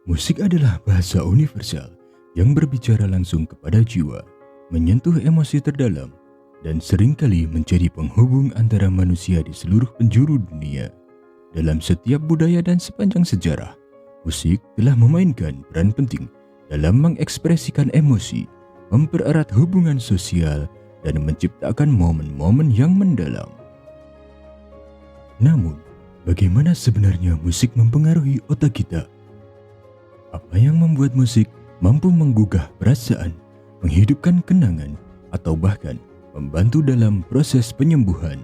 Musik adalah bahasa universal yang berbicara langsung kepada jiwa, menyentuh emosi terdalam, dan seringkali menjadi penghubung antara manusia di seluruh penjuru dunia. Dalam setiap budaya dan sepanjang sejarah, musik telah memainkan peran penting dalam mengekspresikan emosi, mempererat hubungan sosial, dan menciptakan momen-momen yang mendalam. Namun, bagaimana sebenarnya musik mempengaruhi otak kita? Apa yang membuat musik mampu menggugah perasaan, menghidupkan kenangan, atau bahkan membantu dalam proses penyembuhan?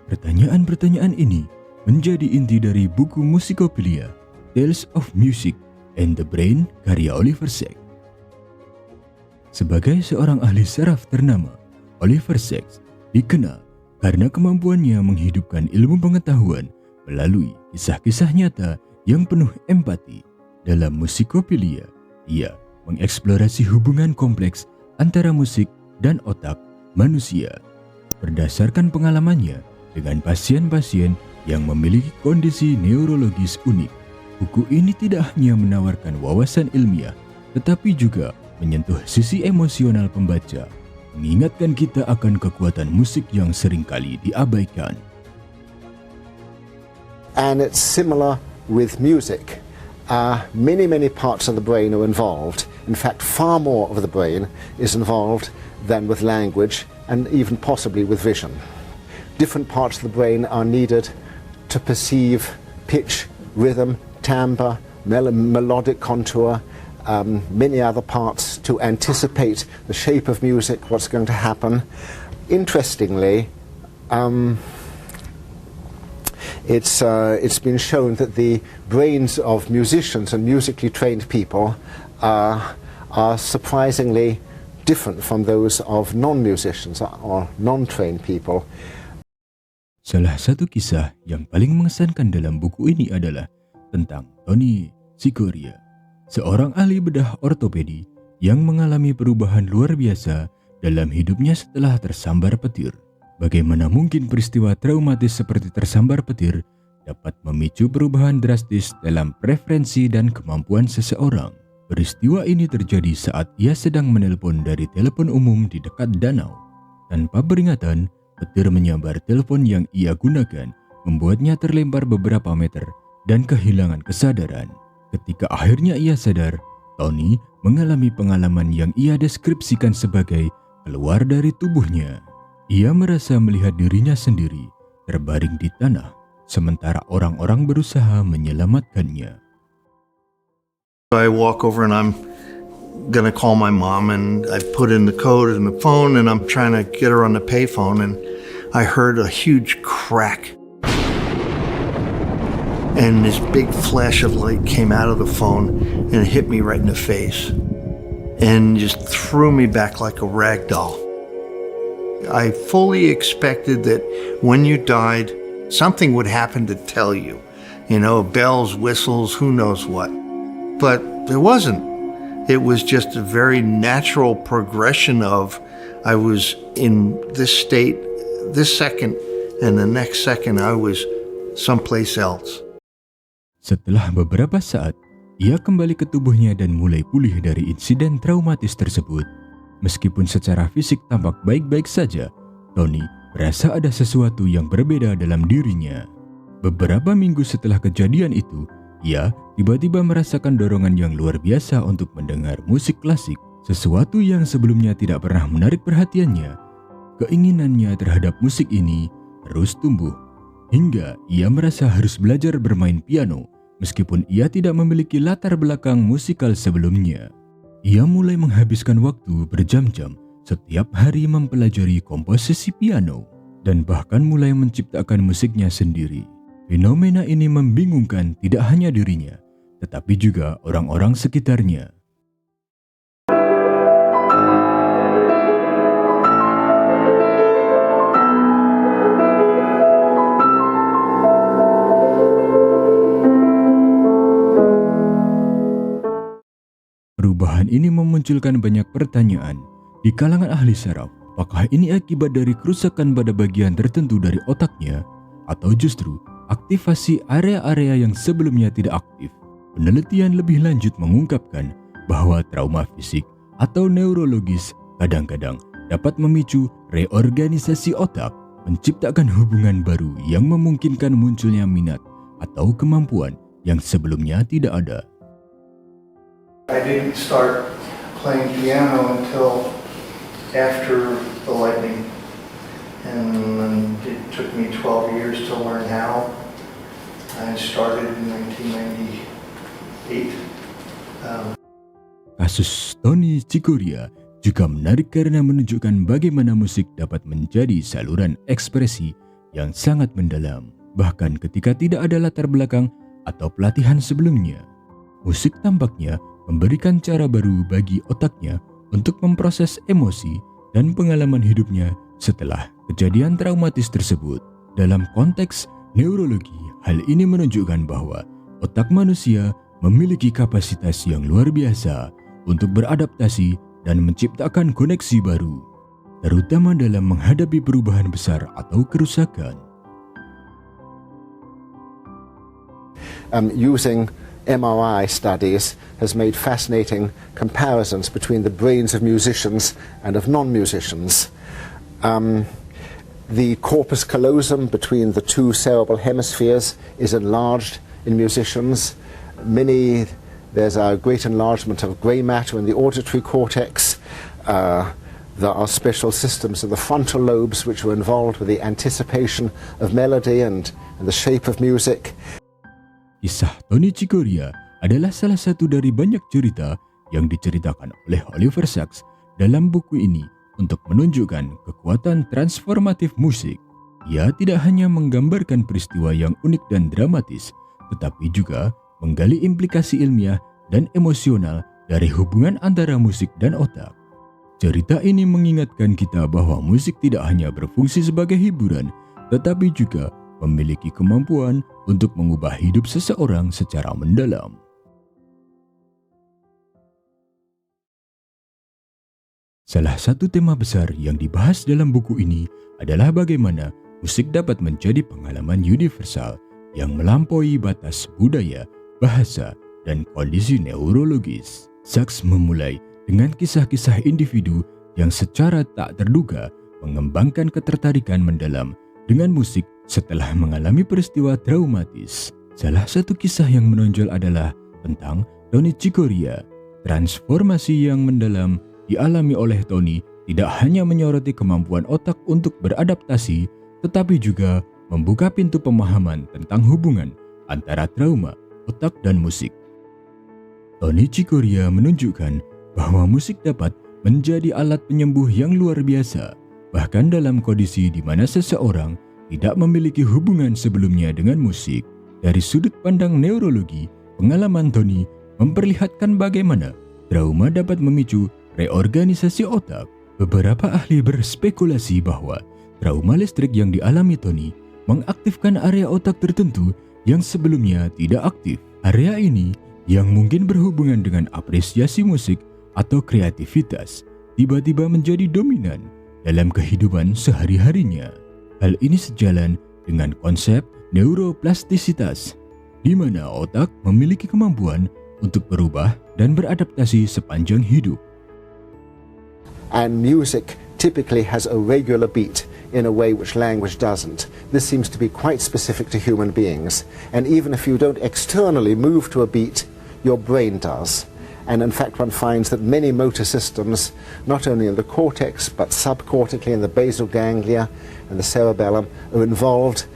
Pertanyaan-pertanyaan ini menjadi inti dari buku Musikopedia, Tales of Music and the Brain karya Oliver Sacks. Sebagai seorang ahli saraf ternama, Oliver Sacks dikenal karena kemampuannya menghidupkan ilmu pengetahuan melalui kisah-kisah nyata yang penuh empati. Dalam Musikopedia, ia mengeksplorasi hubungan kompleks antara musik dan otak manusia. Berdasarkan pengalamannya dengan pasien-pasien yang memiliki kondisi neurologis unik, buku ini tidak hanya menawarkan wawasan ilmiah, tetapi juga menyentuh sisi emosional pembaca, mengingatkan kita akan kekuatan musik yang seringkali diabaikan. And it's similar with music. Many parts of the brain are involved. In fact, far more of the brain is involved than with language and even possibly with vision. Different parts of the brain are needed to perceive pitch, rhythm, timbre, melodic contour, many other parts to anticipate the shape of music, what's going to happen. Interestingly, it's been shown that the brains of musicians and musically trained people are surprisingly different from those of non-musicians or non-trained people. Salah satu kisah yang paling mengesankan dalam buku ini adalah tentang Tony Cicoria, seorang ahli bedah ortopedi yang mengalami perubahan luar biasa dalam hidupnya setelah tersambar petir. Bagaimana mungkin peristiwa traumatis seperti tersambar petir dapat memicu perubahan drastis dalam preferensi dan kemampuan seseorang? Peristiwa ini terjadi saat ia sedang menelpon dari telepon umum di dekat danau. Tanpa peringatan, petir menyambar telepon yang ia gunakan, membuatnya terlempar beberapa meter dan kehilangan kesadaran. Ketika akhirnya ia sadar, Tony mengalami pengalaman yang ia deskripsikan sebagai keluar dari tubuhnya. Ia merasa melihat dirinya sendiri terbaring di tanah, sementara orang-orang berusaha menyelamatkannya. I walk over and I'm gonna call my mom, and I put in the code in the phone and I'm trying to get her on the payphone, and I heard a huge crack. And this big flash of light came out of the phone and hit me right in the face and just threw me back like a rag doll. I fully expected that when you died, something would happen to tell you. You know, bells, whistles, who knows what. But it wasn't. It was just a very natural progression of I was in this state this second, and the next second I was someplace else. Setelah beberapa saat, ia kembali ke tubuhnya dan mulai pulih dari insiden traumatis tersebut. Meskipun secara fisik tampak baik-baik saja, Tony merasa ada sesuatu yang berbeda dalam dirinya. Beberapa minggu setelah kejadian itu, ia tiba-tiba merasakan dorongan yang luar biasa untuk mendengar musik klasik, sesuatu yang sebelumnya tidak pernah menarik perhatiannya. Keinginannya terhadap musik ini terus tumbuh, hingga ia merasa harus belajar bermain piano, meskipun ia tidak memiliki latar belakang musikal sebelumnya. Ia mulai menghabiskan waktu berjam-jam setiap hari mempelajari komposisi piano dan bahkan mulai menciptakan musiknya sendiri. Fenomena ini membingungkan tidak hanya dirinya, tetapi juga orang-orang sekitarnya. Perubahan ini memunculkan banyak pertanyaan di kalangan ahli saraf. Apakah ini akibat dari kerusakan pada bagian tertentu dari otaknya, atau justru aktivasi area-area yang sebelumnya tidak aktif? penelitian lebih lanjut mengungkapkan bahwa trauma fisik atau neurologis kadang-kadang dapat memicu reorganisasi otak, menciptakan hubungan baru yang memungkinkan munculnya minat atau kemampuan yang sebelumnya tidak ada. I didn't start playing piano until after the lightning, and it took me 12 years to learn how. I started in 1998. Kasus Tony Cicoria juga menarik karena menunjukkan bagaimana musik dapat menjadi saluran ekspresi yang sangat mendalam, bahkan ketika tidak ada latar belakang atau pelatihan sebelumnya. Musik tampaknya memberikan cara baru bagi otaknya untuk memproses emosi dan pengalaman hidupnya setelah kejadian traumatis tersebut. Dalam konteks neurologi, hal ini menunjukkan bahwa otak manusia memiliki kapasitas yang luar biasa untuk beradaptasi dan menciptakan koneksi baru, terutama dalam menghadapi perubahan besar atau kerusakan. Using MRI studies has made fascinating comparisons between the brains of musicians and of non-musicians. The corpus callosum between the two cerebral hemispheres is enlarged in musicians. There's a great enlargement of grey matter in the auditory cortex. There are special systems in the frontal lobes which are involved with the anticipation of melody and the shape of music. Kisah Tony Cicoria adalah salah satu dari banyak cerita yang diceritakan oleh Oliver Sacks dalam buku ini untuk menunjukkan kekuatan transformatif musik. Ia tidak hanya menggambarkan peristiwa yang unik dan dramatis, tetapi juga menggali implikasi ilmiah dan emosional dari hubungan antara musik dan otak. Cerita ini mengingatkan kita bahwa musik tidak hanya berfungsi sebagai hiburan, tetapi juga memiliki kemampuan untuk mengubah hidup seseorang secara mendalam. Salah satu tema besar yang dibahas dalam buku ini adalah bagaimana musik dapat menjadi pengalaman universal yang melampaui batas budaya, bahasa, dan kondisi neurologis. Sacks memulai dengan kisah-kisah individu yang secara tak terduga mengembangkan ketertarikan mendalam dengan musik setelah mengalami peristiwa traumatis. Salah satu kisah yang menonjol adalah tentang Tony Cicoria. Transformasi yang mendalam dialami oleh Tony tidak hanya menyoroti kemampuan otak untuk beradaptasi, tetapi juga membuka pintu pemahaman tentang hubungan antara trauma, otak, dan musik. Tony Cicoria menunjukkan bahwa musik dapat menjadi alat penyembuh yang luar biasa, bahkan dalam kondisi di mana seseorang tidak memiliki hubungan sebelumnya dengan musik. Dari sudut pandang neurologi, pengalaman Tony memperlihatkan bagaimana trauma dapat memicu reorganisasi otak. Beberapa ahli berspekulasi bahwa trauma listrik yang dialami Tony mengaktifkan area otak tertentu yang sebelumnya tidak aktif. Area ini yang mungkin berhubungan dengan apresiasi musik atau kreativitas tiba-tiba menjadi dominan dalam kehidupan sehari-harinya. Hal ini sejalan dengan konsep neuroplastisitas, di mana otak memiliki kemampuan untuk berubah dan beradaptasi sepanjang hidup. And music typically has a regular beat in a way which language doesn't. This seems to be quite specific to human beings. And even if you don't externally move to a beat, your brain does. And in fact, one finds that many motor systems, not only in the cortex, but subcortically in the basal ganglia and the cerebellum, are involved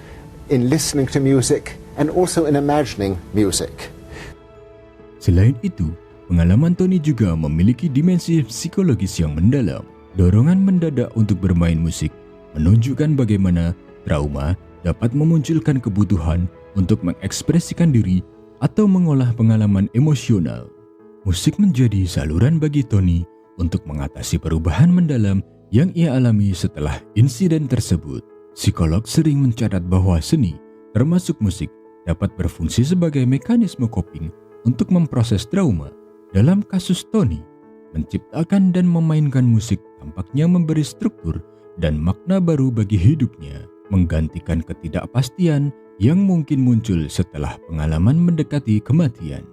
in listening to music and also in imagining music. Selain itu, pengalaman Tony juga memiliki dimensi psikologis yang mendalam. Dorongan mendadak untuk bermain musik menunjukkan bagaimana trauma dapat memunculkan kebutuhan untuk mengekspresikan diri atau mengolah pengalaman emosional. Musik menjadi saluran bagi Tony untuk mengatasi perubahan mendalam yang ia alami setelah insiden tersebut. Psikolog sering mencatat bahwa seni, termasuk musik, dapat berfungsi sebagai mekanisme coping untuk memproses trauma. Dalam kasus Tony, menciptakan dan memainkan musik tampaknya memberi struktur dan makna baru bagi hidupnya, menggantikan ketidakpastian yang mungkin muncul setelah pengalaman mendekati kematian.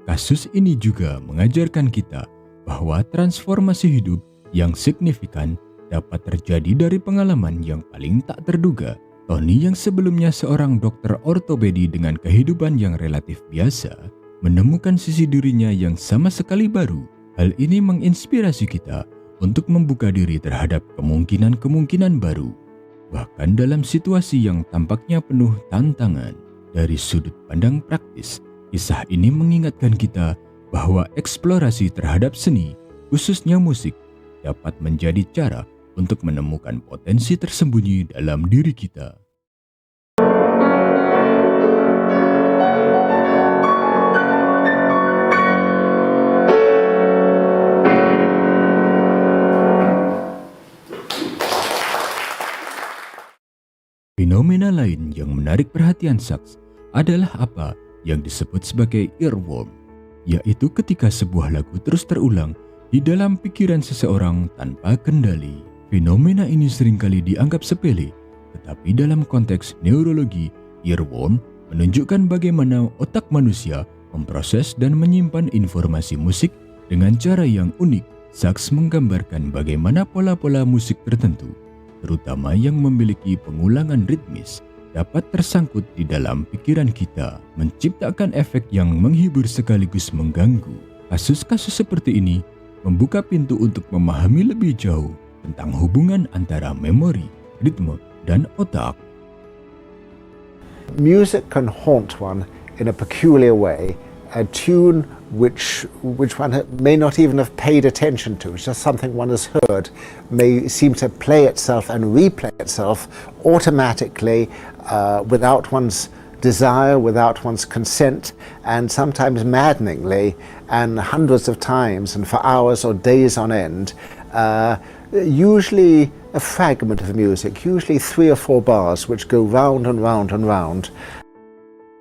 Kasus ini juga mengajarkan kita bahwa transformasi hidup yang signifikan dapat terjadi dari pengalaman yang paling tak terduga. Tony yang sebelumnya seorang dokter ortopedi dengan kehidupan yang relatif biasa, menemukan sisi dirinya yang sama sekali baru. Hal ini menginspirasi kita untuk membuka diri terhadap kemungkinan-kemungkinan baru, bahkan dalam situasi yang tampaknya penuh tantangan. Dari sudut pandang praktis, kisah ini mengingatkan kita bahwa eksplorasi terhadap seni, khususnya musik, dapat menjadi cara untuk menemukan potensi tersembunyi dalam diri kita. Fenomena lain yang menarik perhatian Sachs adalah apa yang disebut sebagai earworm, yaitu ketika sebuah lagu terus terulang di dalam pikiran seseorang tanpa kendali. Fenomena ini seringkali dianggap sepele, tetapi dalam konteks neurologi, earworm menunjukkan bagaimana otak manusia memproses dan menyimpan informasi musik dengan cara yang unik. Sachs menggambarkan bagaimana pola-pola musik tertentu, terutama yang memiliki pengulangan ritmis, dapat tersangkut di dalam pikiran kita, menciptakan efek yang menghibur sekaligus mengganggu. Kasus-kasus seperti ini membuka pintu untuk memahami lebih jauh tentang hubungan antara memori, ritme, dan otak. Music can haunt one in a peculiar way. A tune which one may not even have paid attention to, it's just something one has heard, may seem to play itself and replay itself automatically without one's desire, without one's consent, and sometimes maddeningly, and hundreds of times and for hours or days on end. Usually a fragment of music, usually 3 or 4 bars which go round and round and round.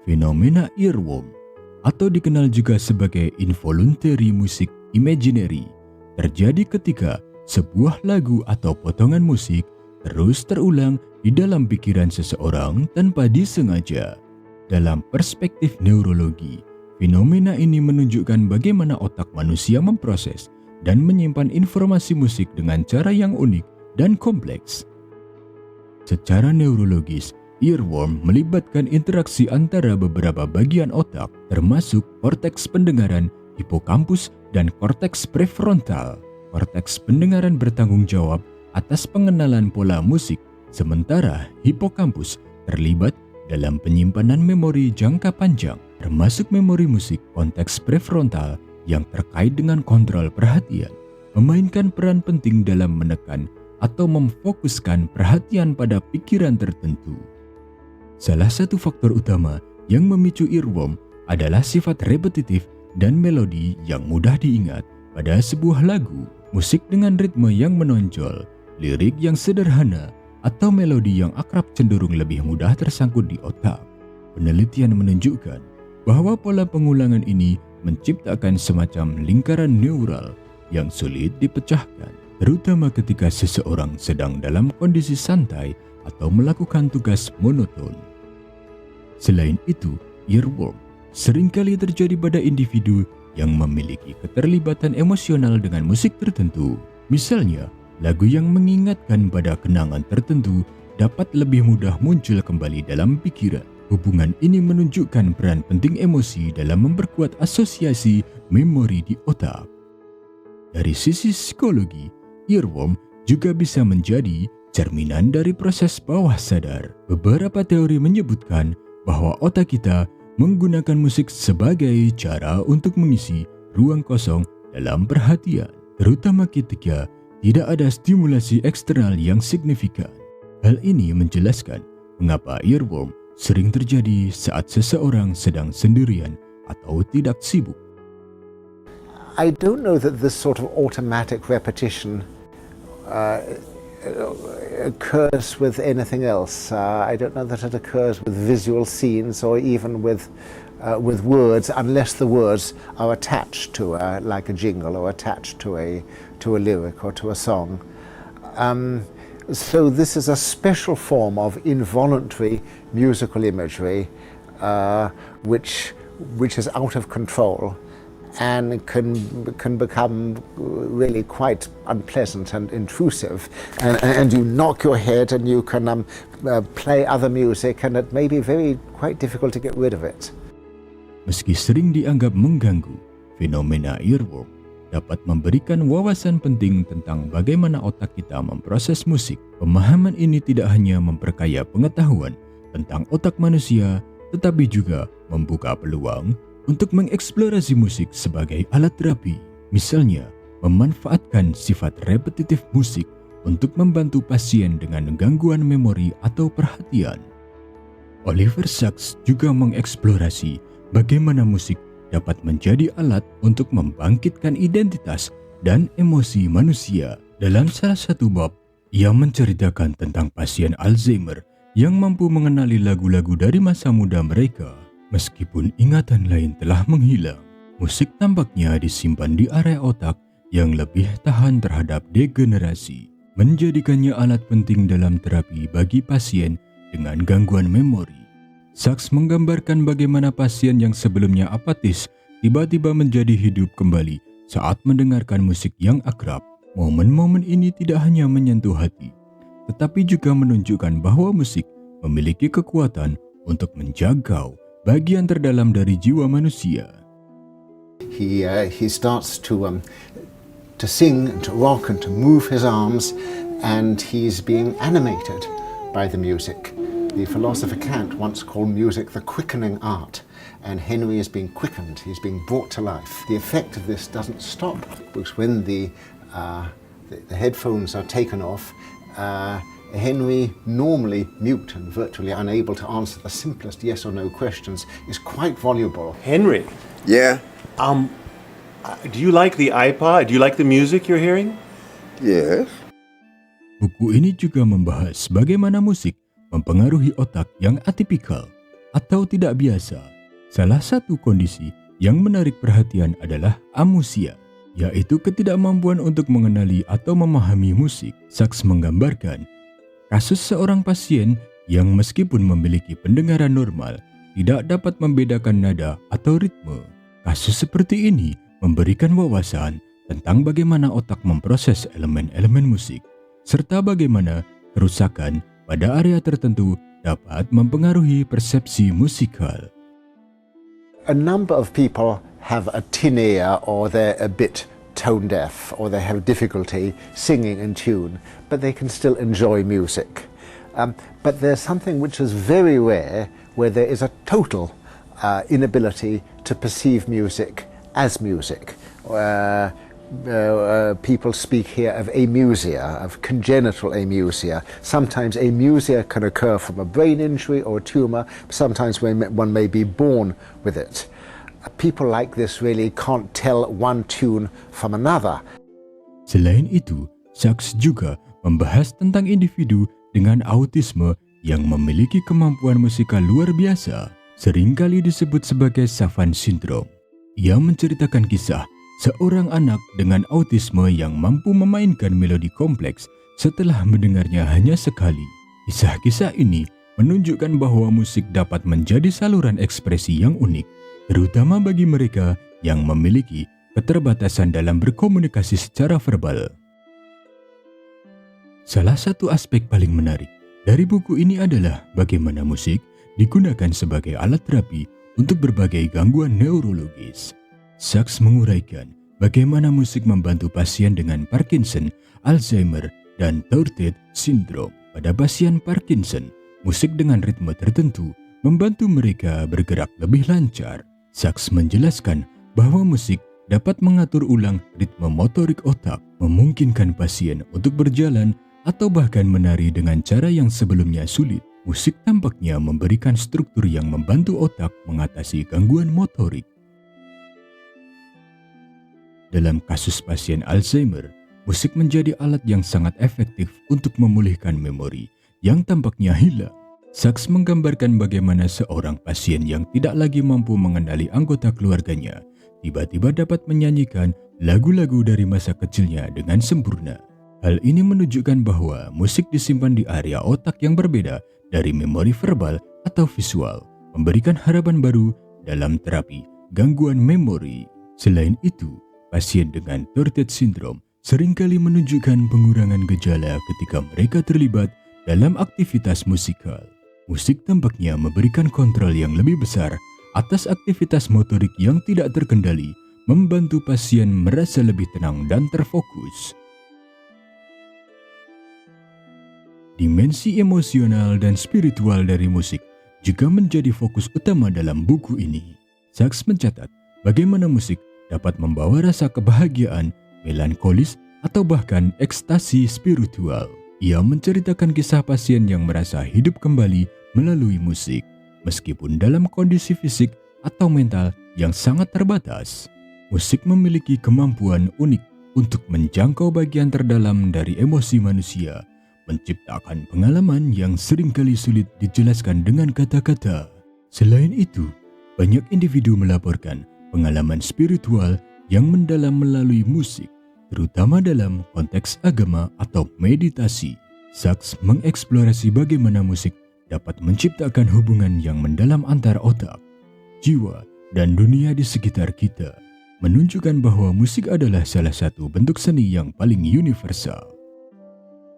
Fenomena earworm, atau dikenal juga sebagai involuntary music imaginary, terjadi ketika sebuah lagu atau potongan musik terus terulang di dalam pikiran seseorang tanpa disengaja. Dalam perspektif neurologi, fenomena ini menunjukkan bagaimana otak manusia memproses dan menyimpan informasi musik dengan cara yang unik dan kompleks. Secara neurologis, earworm melibatkan interaksi antara beberapa bagian otak, termasuk korteks pendengaran, hipokampus, dan korteks prefrontal. Korteks pendengaran bertanggung jawab atas pengenalan pola musik, sementara hipokampus terlibat dalam penyimpanan memori jangka panjang, termasuk memori musik. Konteks prefrontal yang terkait dengan kontrol perhatian memainkan peran penting dalam menekan atau memfokuskan perhatian pada pikiran tertentu. Salah satu faktor utama yang memicu earworm adalah sifat repetitif dan melodi yang mudah diingat pada sebuah lagu. Musik dengan ritme yang menonjol, lirik yang sederhana, atau melodi yang akrab cenderung lebih mudah tersangkut di otak. Penelitian menunjukkan bahwa pola pengulangan ini menciptakan semacam lingkaran neural yang sulit dipecahkan, terutama ketika seseorang sedang dalam kondisi santai atau melakukan tugas monoton. Selain itu, earworm seringkali terjadi pada individu yang memiliki keterlibatan emosional dengan musik tertentu. Misalnya, lagu yang mengingatkan pada kenangan tertentu dapat lebih mudah muncul kembali dalam pikiran. Hubungan ini menunjukkan peran penting emosi dalam memperkuat asosiasi memori di otak. Dari sisi psikologi, earworm juga bisa menjadi cerminan dari proses bawah sadar. Beberapa teori menyebutkan bahwa otak kita menggunakan musik sebagai cara untuk mengisi ruang kosong dalam perhatian, terutama ketika tidak ada stimulasi eksternal yang signifikan. Hal ini menjelaskan mengapa earworm sering terjadi saat seseorang sedang sendirian atau tidak sibuk. I don't know that this sort of automatic repetition occurs with anything else. I don't know that it occurs with visual scenes or even with words, unless the words are attached to like a jingle or attached to a lyric or to a song. So this is a special form of involuntary musical imagery which is out of control and can become really quite unpleasant and intrusive. And you knock your head, and you can play other music, and it may be quite difficult to get rid of it. Meski sering dianggap mengganggu, fenomena earworm dapat memberikan wawasan penting tentang bagaimana otak kita memproses musik. Pemahaman ini tidak hanya memperkaya pengetahuan tentang otak manusia, tetapi juga membuka peluang untuk mengeksplorasi musik sebagai alat terapi. Misalnya, memanfaatkan sifat repetitif musik untuk membantu pasien dengan gangguan memori atau perhatian. Oliver Sacks juga mengeksplorasi bagaimana musik dapat menjadi alat untuk membangkitkan identitas dan emosi manusia. Dalam salah satu bab, ia menceritakan tentang pasien Alzheimer yang mampu mengenali lagu-lagu dari masa muda mereka. Meskipun ingatan lain telah menghilang, musik tampaknya disimpan di area otak yang lebih tahan terhadap degenerasi, menjadikannya alat penting dalam terapi bagi pasien dengan gangguan memori. Sacks menggambarkan bagaimana pasien yang sebelumnya apatis tiba-tiba menjadi hidup kembali saat mendengarkan musik yang akrab. Momen-momen ini tidak hanya menyentuh hati, tetapi juga menunjukkan bahwa musik memiliki kekuatan untuk menjangkau bagian terdalam dari jiwa manusia. He starts to sing, and to rock, and to move his arms, and he's being animated by the music. The philosopher Kant once called music the quickening art, and Henry is being quickened, he's being brought to life. The effect of this doesn't stop, because when the headphones are taken off, Henry, normally mute and virtually unable to answer the simplest yes or no questions, is quite voluble. Henry. Yeah. Do you like the iPod? Do you like the music you're hearing? Yes. Buku ini juga membahas bagaimana musik mempengaruhi otak yang atipikal atau tidak biasa. Salah satu kondisi yang menarik perhatian adalah amusia, yaitu ketidakmampuan untuk mengenali atau memahami musik. Sacks menggambarkan kasus seorang pasien yang meskipun memiliki pendengaran normal, tidak dapat membedakan nada atau ritme. Kasus seperti ini memberikan wawasan tentang bagaimana otak memproses elemen-elemen musik, serta bagaimana kerusakan pada area tertentu dapat mempengaruhi persepsi musikal. A number of people have a tin ear, or they're a bit tone deaf, or they have difficulty singing in tune, but they can still enjoy music. But there's something which is very rare, where there is a total inability to perceive music as music. People speak here of amusia, of congenital amusia. Sometimes amusia can occur from a brain injury or a tumor. Sometimes one may be born with it. People like this really can't tell one tune from another. Selain itu, Sacks juga membahas tentang individu dengan autisme yang memiliki kemampuan musikal luar biasa, seringkali disebut sebagai Savant Syndrome. Ia menceritakan kisah seorang anak dengan autisme yang mampu memainkan melodi kompleks setelah mendengarnya hanya sekali. Kisah-kisah ini menunjukkan bahwa musik dapat menjadi saluran ekspresi yang unik, terutama bagi mereka yang memiliki keterbatasan dalam berkomunikasi secara verbal. Salah satu aspek paling menarik dari buku ini adalah bagaimana musik digunakan sebagai alat terapi untuk berbagai gangguan neurologis. Sacks menguraikan bagaimana musik membantu pasien dengan Parkinson, Alzheimer, dan Tourette Syndrome. Pada pasien Parkinson, musik dengan ritme tertentu membantu mereka bergerak lebih lancar. Sacks menjelaskan bahwa musik dapat mengatur ulang ritme motorik otak, memungkinkan pasien untuk berjalan atau bahkan menari dengan cara yang sebelumnya sulit. Musik tampaknya memberikan struktur yang membantu otak mengatasi gangguan motorik. Dalam kasus pasien Alzheimer, musik menjadi alat yang sangat efektif untuk memulihkan memori yang tampaknya hilang. Sacks menggambarkan bagaimana seorang pasien yang tidak lagi mampu mengenali anggota keluarganya tiba-tiba dapat menyanyikan lagu-lagu dari masa kecilnya dengan sempurna. Hal ini menunjukkan bahwa musik disimpan di area otak yang berbeda dari memori verbal atau visual, memberikan harapan baru dalam terapi gangguan memori. Selain itu, pasien dengan Tourette syndrome seringkali menunjukkan pengurangan gejala ketika mereka terlibat dalam aktivitas musikal. Musik tampaknya memberikan kontrol yang lebih besar atas aktivitas motorik yang tidak terkendali, membantu pasien merasa lebih tenang dan terfokus. Dimensi emosional dan spiritual dari musik juga menjadi fokus utama dalam buku ini. Sachs mencatat bagaimana musik dapat membawa rasa kebahagiaan, melankolis, atau bahkan ekstasi spiritual. Ia menceritakan kisah pasien yang merasa hidup kembali melalui musik, meskipun dalam kondisi fisik atau mental yang sangat terbatas. Musik memiliki kemampuan unik untuk menjangkau bagian terdalam dari emosi manusia, menciptakan pengalaman yang seringkali sulit dijelaskan dengan kata-kata. Selain itu, banyak individu melaporkan pengalaman spiritual yang mendalam melalui musik, terutama dalam konteks agama atau meditasi. Sachs mengeksplorasi bagaimana musik dapat menciptakan hubungan yang mendalam antara otak, jiwa, dan dunia di sekitar kita, menunjukkan bahwa musik adalah salah satu bentuk seni yang paling universal.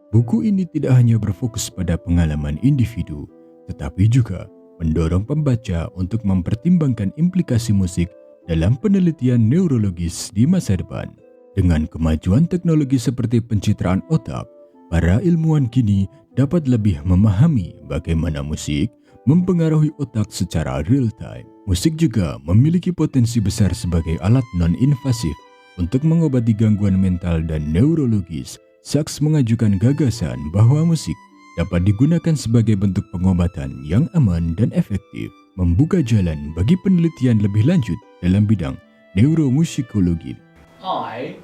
Buku ini tidak hanya berfokus pada pengalaman individu, tetapi juga mendorong pembaca untuk mempertimbangkan implikasi musik dalam penelitian neurologis di masa depan. Dengan kemajuan teknologi seperti pencitraan otak, para ilmuwan kini dapat lebih memahami bagaimana musik mempengaruhi otak secara real-time. Musik juga memiliki potensi besar sebagai alat non-invasif untuk mengobati gangguan mental dan neurologis. Sachs mengajukan gagasan bahwa musik dapat digunakan sebagai bentuk pengobatan yang aman dan efektif, membuka jalan bagi penelitian lebih lanjut dalam bidang neuromusikologi. I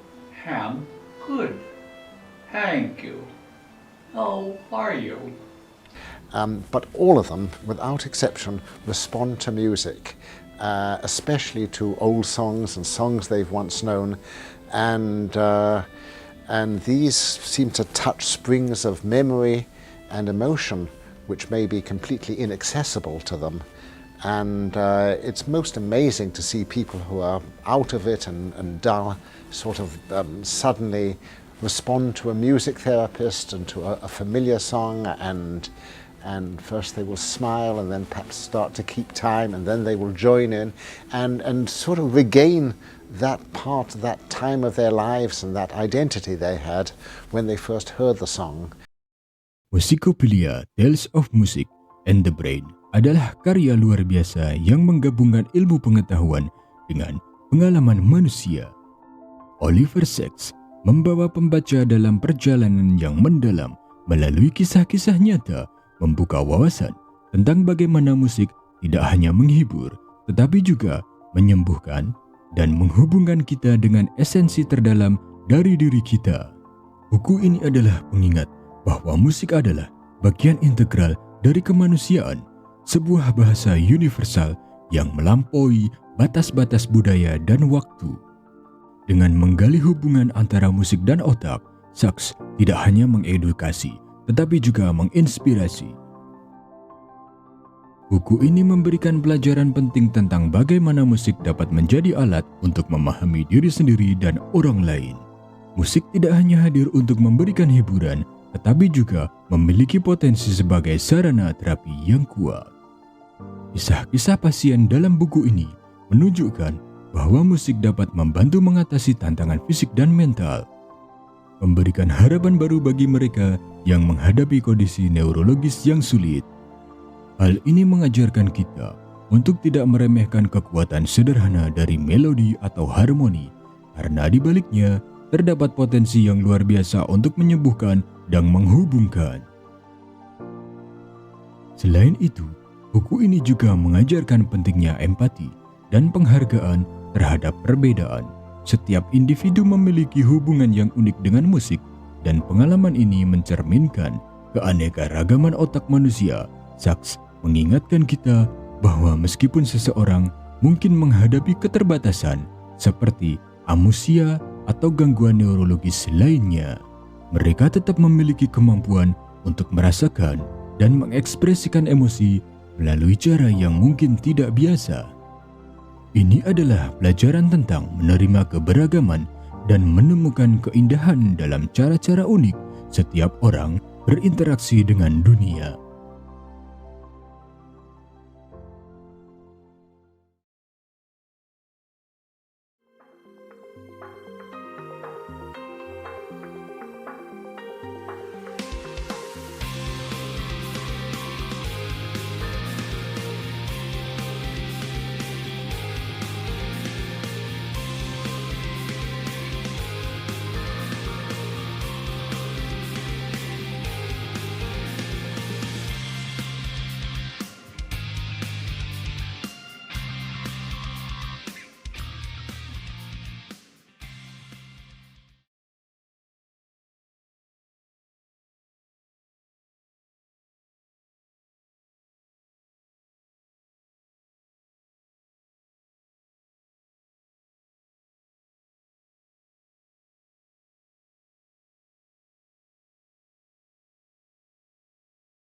am good. Thank you. How are you? But all of them, without exception, respond to music, especially to old songs and songs they've once known, and these seem to touch springs of memory and emotion which may be completely inaccessible to them. And it's most amazing to see people who are out of it and dull sort of suddenly respond to a music therapist and to a familiar song, and first they will smile and then perhaps start to keep time, and then they will join in and sort of regain that part, that time of their lives and that identity they had when they first heard the song. Musikopedia Tales of Music and the Brain adalah karya luar biasa yang menggabungkan ilmu pengetahuan dengan pengalaman manusia. Oliver Sacks membawa pembaca dalam perjalanan yang mendalam melalui kisah-kisah nyata, membuka wawasan tentang bagaimana musik tidak hanya menghibur, tetapi juga menyembuhkan dan menghubungkan kita dengan esensi terdalam dari diri kita. Buku ini adalah pengingat bahwa musik adalah bagian integral dari kemanusiaan, sebuah bahasa universal yang melampaui batas-batas budaya dan waktu. Dengan menggali hubungan antara musik dan otak, Sachs tidak hanya mengedukasi, tetapi juga menginspirasi. Buku ini memberikan pelajaran penting tentang bagaimana musik dapat menjadi alat untuk memahami diri sendiri dan orang lain. Musik tidak hanya hadir untuk memberikan hiburan, tetapi juga memiliki potensi sebagai sarana terapi yang kuat. Kisah-kisah pasien dalam buku ini menunjukkan bahwa musik dapat membantu mengatasi tantangan fisik dan mental, memberikan harapan baru bagi mereka yang menghadapi kondisi neurologis yang sulit. Hal ini mengajarkan kita untuk tidak meremehkan kekuatan sederhana dari melodi atau harmoni, karena di baliknya terdapat potensi yang luar biasa untuk menyembuhkan dan menghubungkan. Selain itu, buku ini juga mengajarkan pentingnya empati dan penghargaan terhadap perbedaan. Setiap individu memiliki hubungan yang unik dengan musik, dan pengalaman ini mencerminkan keanekaragaman otak manusia. Sachs mengingatkan kita bahwa meskipun seseorang mungkin menghadapi keterbatasan seperti amusia atau gangguan neurologis lainnya, mereka tetap memiliki kemampuan untuk merasakan dan mengekspresikan emosi melalui cara yang mungkin tidak biasa. Ini adalah pelajaran tentang menerima keberagaman dan menemukan keindahan dalam cara-cara unik setiap orang berinteraksi dengan dunia.